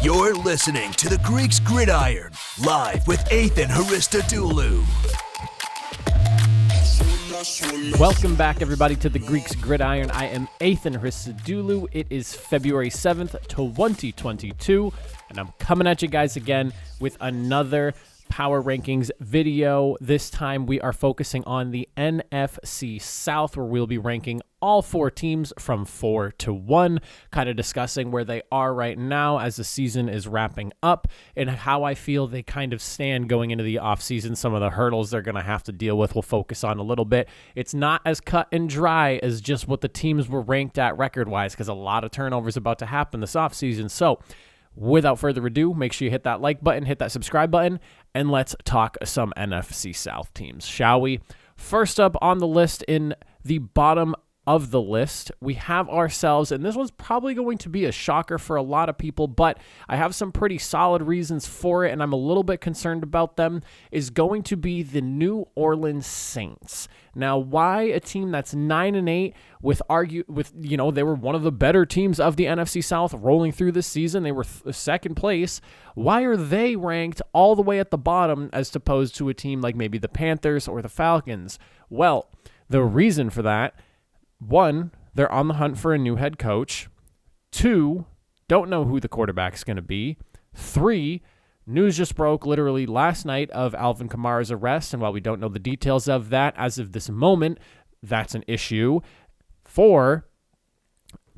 You're listening to the Greeks Gridiron, live with Athan Hristodulu. Welcome back, everybody, to the Greeks Gridiron. I am Athan Hristodulu. It is February 7th, 2022, and I'm coming at you guys again with another Power Rankings video. This time we are focusing on the NFC South, where we'll be ranking all four teams from 4 to 1, kind of discussing where they are right now as the season is wrapping up and how I feel they kind of stand going into the offseason. Some of the hurdles they're going to have to deal with we'll focus on a little bit. It's not as cut and dry as just what the teams were ranked at record-wise, because a lot of turnover is about to happen this offseason. So without further ado, make sure you hit that like button, hit that subscribe button, and let's talk some NFC South teams, shall we? First up on the list, in the bottom of the list, we have ourselves, and this one's probably going to be a shocker for a lot of people, but I have some pretty solid reasons for it, and I'm a little bit concerned about them, is going to be the New Orleans Saints. Now, why a team that's 9-8 they were one of the better teams of the NFC South rolling through this season. They were second place. Why are they ranked all the way at the bottom as opposed to a team like maybe the Panthers or the Falcons? Well, the reason for that: 1, they're on the hunt for a new head coach. 2, don't know who the quarterback's going to be. 3, news just broke literally last night of Alvin Kamara's arrest, and while we don't know the details of that as of this moment, that's an issue. 4,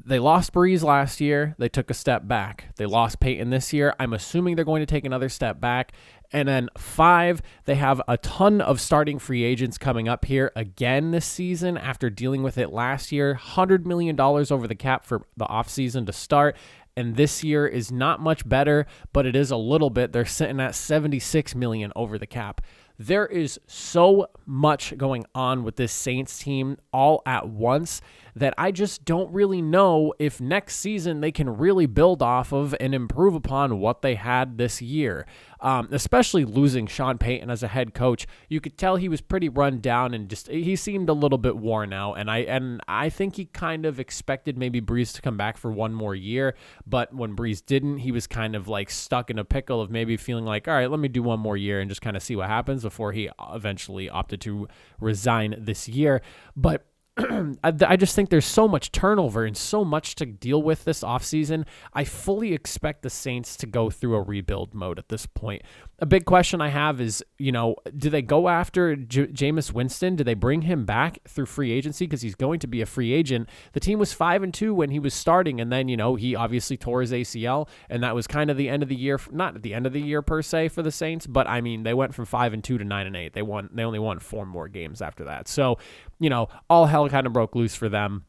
they lost Breeze last year. They took a step back. They lost Peyton this year. I'm assuming they're going to take another step back. And then 5, they have a ton of starting free agents coming up here again this season after dealing with it last year. $100 million over the cap for the offseason to start. And this year is not much better, but it is a little bit. They're sitting at $76 million over the cap. There is so much going on with this Saints team all at once that I just don't really know if next season they can really build off of and improve upon what they had this year. Especially losing Sean Payton as a head coach. You could tell he was pretty run down and he seemed a little bit worn out. And I think he kind of expected maybe Breeze to come back for one more year. But when Breeze didn't, he was kind of like stuck in a pickle of maybe feeling like, all right, let me do one more year and just kind of see what happens before he eventually opted to resign this year. But I just think there's so much turnover and so much to deal with this offseason. I fully expect the Saints to go through a rebuild mode at this point. A big question I have is, do they go after Jameis Winston? Do they bring him back through free agency because he's going to be a free agent? The team was 5-2 when he was starting, and then, he obviously tore his ACL, and that was kind of the end of the year, not at the end of the year per se for the Saints, but I mean, they went from 5-2 to 9-8. They only won 4 more games after that. So, all hell kind of broke loose for them,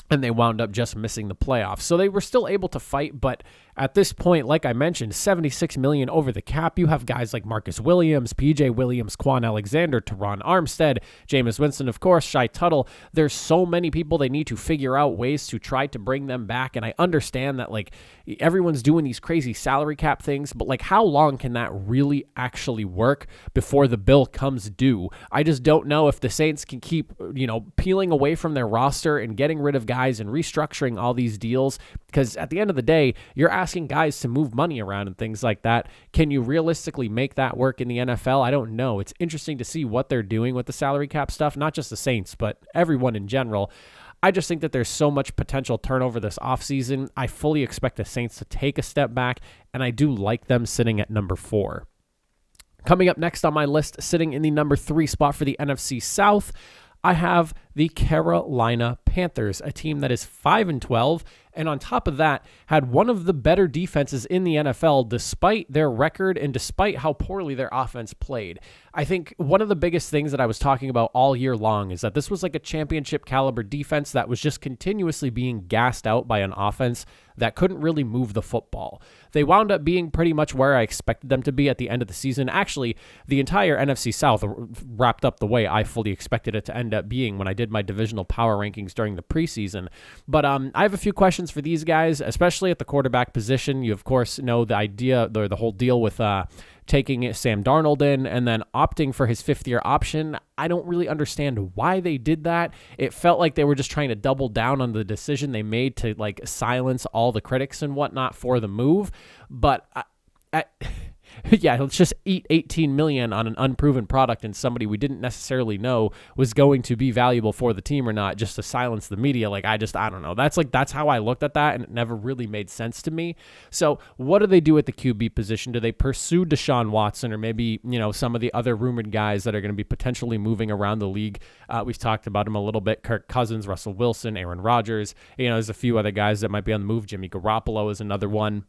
and they wound up just missing the playoffs. So they were still able to fight, but at this point, like I mentioned, $76 million over the cap. You have guys like Marcus Williams, PJ Williams, Quan Alexander, Teron Armstead, Jameis Winston, of course, Shai Tuttle. There's so many people they need to figure out ways to try to bring them back, and I understand that everyone's doing these crazy salary cap things, but how long can that really actually work before the bill comes due? I just don't know if the Saints can keep, peeling away from their roster and getting rid of guys and restructuring all these deals, because at the end of the day, you're asking guys to move money around and things like that. Can you realistically make that work in the NFL? I don't know. It's interesting to see what they're doing with the salary cap stuff, not just the Saints, but everyone in general. I just think that there's so much potential turnover this offseason. I fully expect the Saints to take a step back, and I do like them sitting at number 4. Coming up next on my list, sitting in the number 3 spot for the NFC South, I have the Carolina Panthers, a team that is 5-12, and on top of that, had one of the better defenses in the NFL despite their record and despite how poorly their offense played. I think one of the biggest things that I was talking about all year long is that this was like a championship caliber defense that was just continuously being gassed out by an offense that couldn't really move the football. They wound up being pretty much where I expected them to be at the end of the season. Actually, the entire NFC South wrapped up the way I fully expected it to end up being when I did my divisional power rankings during the preseason. But I have a few questions for these guys, especially at the quarterback position. You, of course, know the idea, the whole deal with taking Sam Darnold in and then opting for his fifth-year option. I don't really understand why they did that. It felt like they were just trying to double down on the decision they made to like silence all the critics and whatnot for the move. But yeah, let's just eat $18 million on an unproven product and somebody we didn't necessarily know was going to be valuable for the team or not, just to silence the media. Like, I don't know. That's how I looked at that, and it never really made sense to me. So what do they do at the QB position? Do they pursue Deshaun Watson or maybe, some of the other rumored guys that are going to be potentially moving around the league? We've talked about them a little bit. Kirk Cousins, Russell Wilson, Aaron Rodgers. There's a few other guys that might be on the move. Jimmy Garoppolo is another one.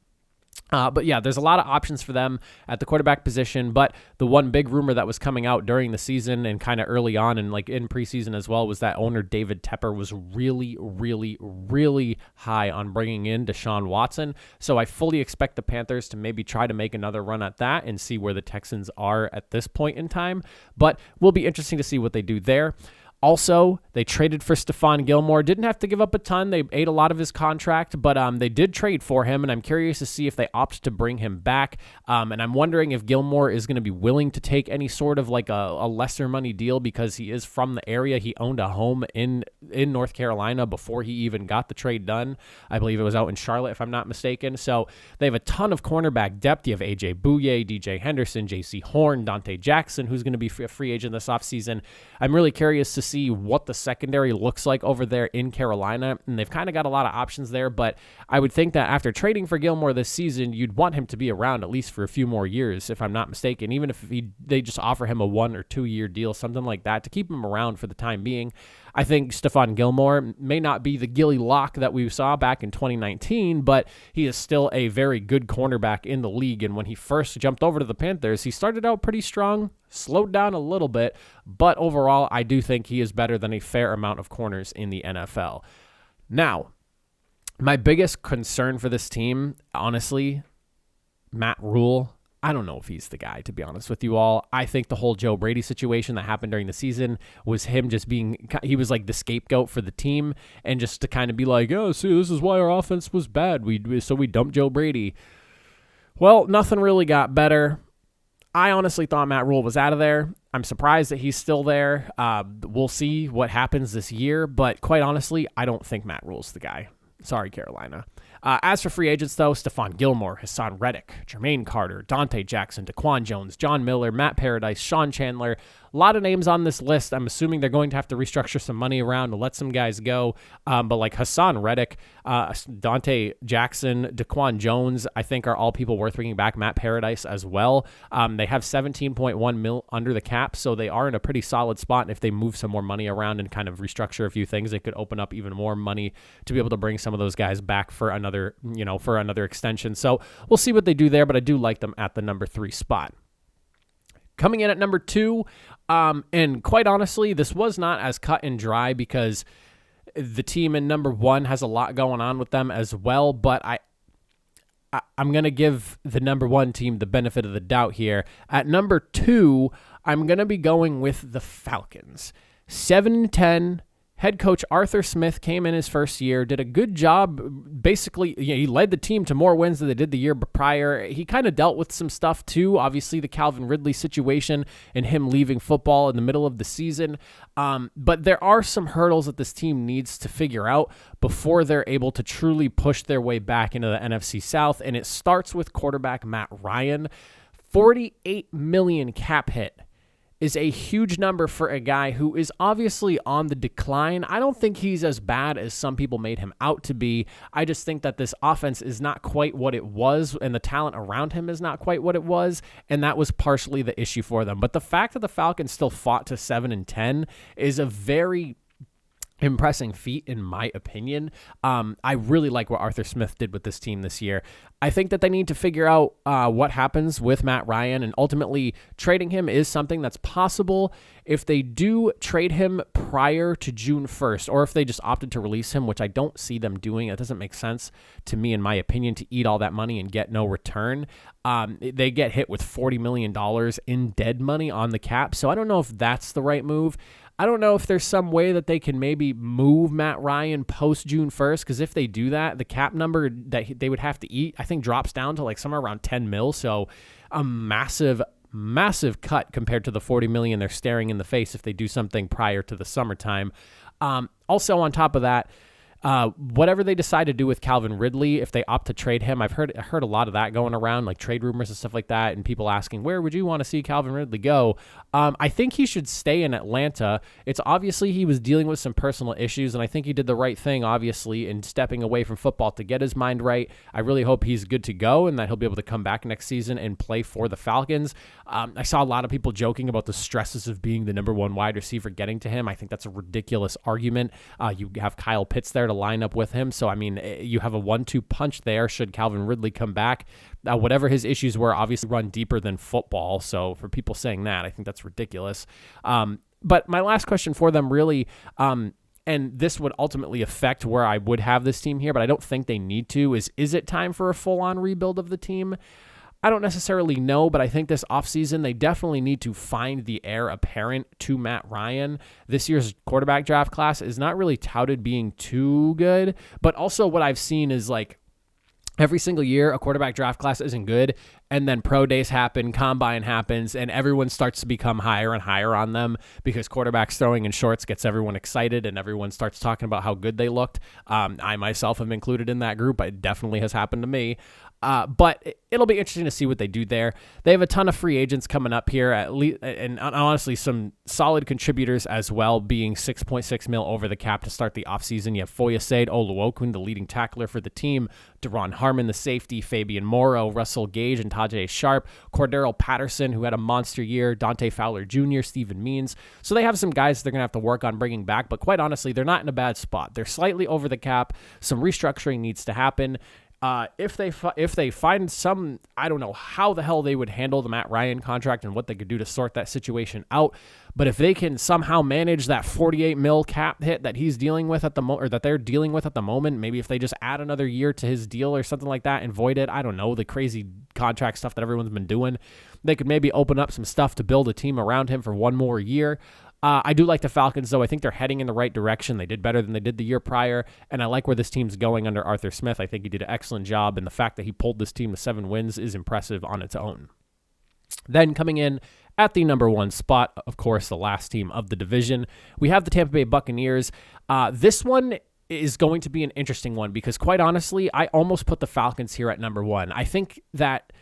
But yeah, there's a lot of options for them at the quarterback position. But the one big rumor that was coming out during the season and kind of early on and like in preseason as well was that owner David Tepper was really, really, really high on bringing in Deshaun Watson. So I fully expect the Panthers to maybe try to make another run at that and see where the Texans are at this point in time. But will be interesting to see what they do there. Also, they traded for Stephon Gilmore. Didn't have to give up a ton. They ate a lot of his contract, but they did trade for him, and I'm curious to see if they opt to bring him back. And I'm wondering if Gilmore is going to be willing to take any sort of like a lesser money deal because he is from the area. He owned a home in North Carolina before he even got the trade done. I believe it was out in Charlotte, if I'm not mistaken. So they have a ton of cornerback depth. You have A.J. Bouye, DJ Henderson, J.C. Horn, Dante Jackson, who's going to be a free agent this offseason. I'm really curious to see what the secondary looks like over there in Carolina, and they've kind of got a lot of options there, but I would think that after trading for Gilmore this season, you'd want him to be around at least for a few more years, if I'm not mistaken, even if they just offer him a 1 or 2 year deal, something like that, to keep him around for the time being. I think Stephon Gilmore may not be the Gilly Lock that we saw back in 2019, but he is still a very good cornerback in the league, and when he first jumped over to the Panthers, he started out pretty strong, slowed down a little bit, but overall, I do think he is better than a fair amount of corners in the NFL. Now, my biggest concern for this team, honestly, Matt Rule. I don't know if he's the guy, to be honest with you all. I think the whole Joe Brady situation that happened during the season was him just he was like the scapegoat for the team, and just to kind of be like, oh, see, this is why our offense was bad. So we dumped Joe Brady. Well, nothing really got better. I honestly thought Matt Rule was out of there. I'm surprised that he's still there. We'll see what happens this year, but quite honestly, I don't think Matt Rule's the guy. Sorry, Carolina. As for free agents, though, Stephon Gilmore, Hassan Reddick, Jermaine Carter, Dante Jackson, Daquan Jones, John Miller, Matt Paradise, Sean Chandler, a lot of names on this list. I'm assuming they're going to have to restructure some money around to let some guys go. But like Hassan Reddick, Dante Jackson, Daquan Jones, I think are all people worth bringing back. Matt Paradise as well. They have $17.1 million under the cap, so they are in a pretty solid spot. And if they move some more money around and kind of restructure a few things, it could open up even more money to be able to bring some of those guys back for another extension. So we'll see what they do there, but I do like them at the number 3 spot. Coming in at number 2, and quite honestly, this was not as cut and dry because the team in number 1 has a lot going on with them as well, but I'm going to give the number 1 team the benefit of the doubt here. At number 2, I'm going to be going with the Falcons. 7-10. Head coach Arthur Smith came in his first year, did a good job. Basically, he led the team to more wins than they did the year prior. He kind of dealt with some stuff too. Obviously, the Calvin Ridley situation and him leaving football in the middle of the season. But there are some hurdles that this team needs to figure out before they're able to truly push their way back into the NFC South. And it starts with quarterback Matt Ryan. $48 million cap hit is a huge number for a guy who is obviously on the decline. I don't think he's as bad as some people made him out to be. I just think that this offense is not quite what it was, and the talent around him is not quite what it was, and that was partially the issue for them. But the fact that the Falcons still fought to 7-10 is a very impressive feat, in my opinion. I really like what Arthur Smith did with this team this year. I think that they need to figure out what happens with Matt Ryan, and ultimately trading him is something that's possible. If they do trade him prior to June 1st, or if they just opted to release him, which I don't see them doing, it doesn't make sense to me, in my opinion, to eat all that money and get no return. They get hit with $40 million in dead money on the cap, so I don't know if that's the right move. I don't know if there's some way that they can maybe move Matt Ryan post June 1st, because if they do that, the cap number that they would have to eat, I think, drops down to like somewhere around 10 mil. So a massive cut compared to the 40 million they're staring in the face if they do something prior to the summertime. Also on top of that, whatever they decide to do with Calvin Ridley, if they opt to trade him, I've heard a lot of that going around, like trade rumors and stuff like that, and people asking, where would you want to see Calvin Ridley go? I think he should stay in Atlanta. It's obviously he was dealing with some personal issues, and I think he did the right thing, obviously, in stepping away from football to get his mind right. I really hope he's good to go and that he'll be able to come back next season and play for the Falcons. I saw a lot of people joking about the stresses of being the number one wide receiver getting to him. I think that's a ridiculous argument. You have Kyle Pitts there to line up with him. So, I mean, you have a 1-2 punch there should Calvin Ridley come back. Whatever his issues were, obviously run deeper than football. So for people saying that, I think that's ridiculous. But my last question for them really, and this would ultimately affect where I would have this team here, but I don't think they need to, is it time for a full-on rebuild of the team? I don't necessarily know, but I think this offseason they definitely need to find the heir apparent to Matt Ryan. This year's quarterback draft class is not really touted being too good, but also what I've seen is like every single year a quarterback draft class isn't good, and then pro days happen, combine happens, and everyone starts to become higher and higher on them because quarterbacks throwing in shorts gets everyone excited and everyone starts talking about how good they looked. I myself am included in that group. It definitely has happened to me. But it'll be interesting to see what they do there. They have a ton of free agents coming up here, at least, and honestly, some solid contributors as well, being 6.6 mil over the cap to start the offseason. You have Foyesade Oluokun, the leading tackler for the team, Deron Harmon, the safety, Fabian Morrow, Russell Gage, and Tajay Sharp, Cordero Patterson, who had a monster year, Dante Fowler Jr., Stephen Means. So they have some guys they're going to have to work on bringing back, but quite honestly, they're not in a bad spot. They're slightly over the cap. Some restructuring needs to happen. If they find some, I don't know how the hell they would handle the Matt Ryan contract and what they could do to sort that situation out. But if they can somehow manage that 48 mil cap hit that he's dealing with at the moment, or that they're dealing with at the moment, maybe if they just add another year to his deal or something like that and void it, I don't know, the crazy contract stuff that everyone's been doing, they could maybe open up some stuff to build a team around him for one more year. I do like the Falcons, though. I think they're heading in the right direction. They did better than they did the year prior, and I like where this team's going under Arthur Smith. I think he did an excellent job, and the fact that he pulled this team to 7 wins is impressive on its own. Then coming in at the number 1 spot, of course, the last team of the division, we have the Tampa Bay Buccaneers. This one is going to be an interesting one because, quite honestly, I almost put the Falcons here at number 1. I think that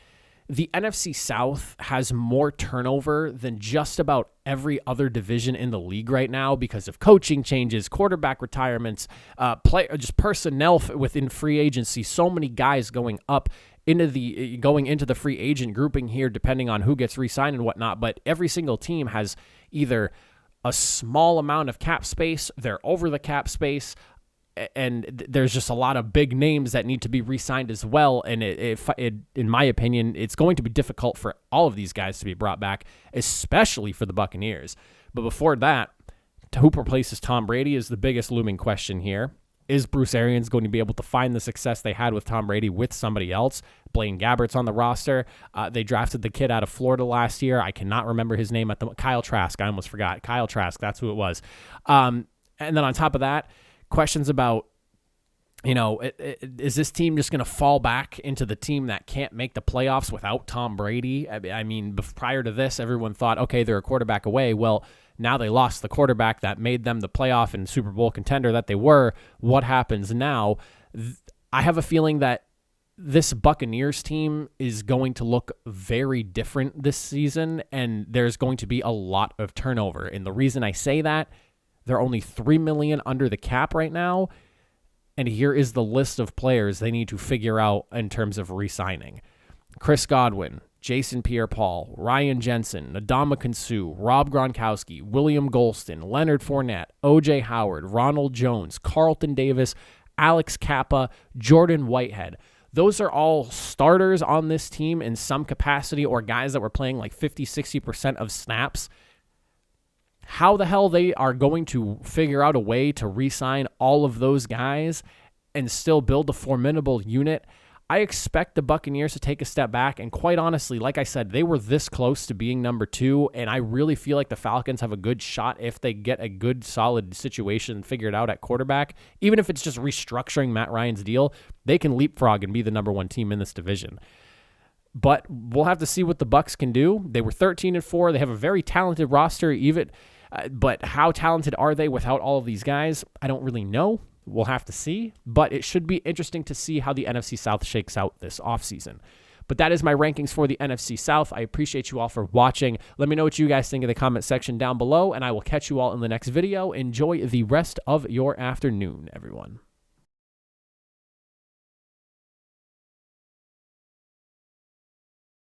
the NFC South has more turnover than just about every other division in the league right now because of coaching changes, quarterback retirements, just personnel within free agency. So many guys going into the free agent grouping here, depending on who gets re-signed and whatnot. But every single team has either a small amount of cap space, they're over the cap space, and there's just a lot of big names that need to be re-signed as well. And in my opinion, it's going to be difficult for all of these guys to be brought back, especially for the Buccaneers. But before that, who replaces Tom Brady is the biggest looming question here. Is Bruce Arians going to be able to find the success they had with Tom Brady with somebody else? Blaine Gabbert's on the roster. They drafted the kid out of Florida last year. I cannot remember his name Kyle Trask. I almost forgot. Kyle Trask, that's who it was. And then on top of that, questions about, is this team just going to fall back into the team that can't make the playoffs without Tom Brady? I mean, prior to this, everyone thought, okay, they're a quarterback away. Well, now they lost the quarterback that made them the playoff and Super Bowl contender that they were. What happens now? I have a feeling that this Buccaneers team is going to look very different this season, and there's going to be a lot of turnover. And the reason I say that, they're only $3 million under the cap right now, and here is the list of players they need to figure out in terms of re-signing. Chris Godwin, Jason Pierre-Paul, Ryan Jensen, Ndamukong Suh, Rob Gronkowski, William Golston, Leonard Fournette, O.J. Howard, Ronald Jones, Carlton Davis, Alex Kappa, Jordan Whitehead. Those are all starters on this team in some capacity, or guys that were playing like 50-60% of snaps. How the hell they are going to figure out a way to re-sign all of those guys and still build a formidable unit, I expect the Buccaneers to take a step back, and quite honestly, like I said, they were this close to being number 2, and I really feel like the Falcons have a good shot if they get a good, solid situation figured out at quarterback. Even if it's just restructuring Matt Ryan's deal, they can leapfrog and be the number 1 team in this division. But we'll have to see what the Bucs can do. They were 13-4. They have a very talented roster, but how talented are they without all of these guys? I don't really know. We'll have to see, but it should be interesting to see how the NFC South shakes out this offseason. But that is my rankings for the NFC South. I appreciate you all for watching. Let me know what you guys think in the comment section down below, and I will catch you all in the next video. Enjoy the rest of your afternoon, everyone.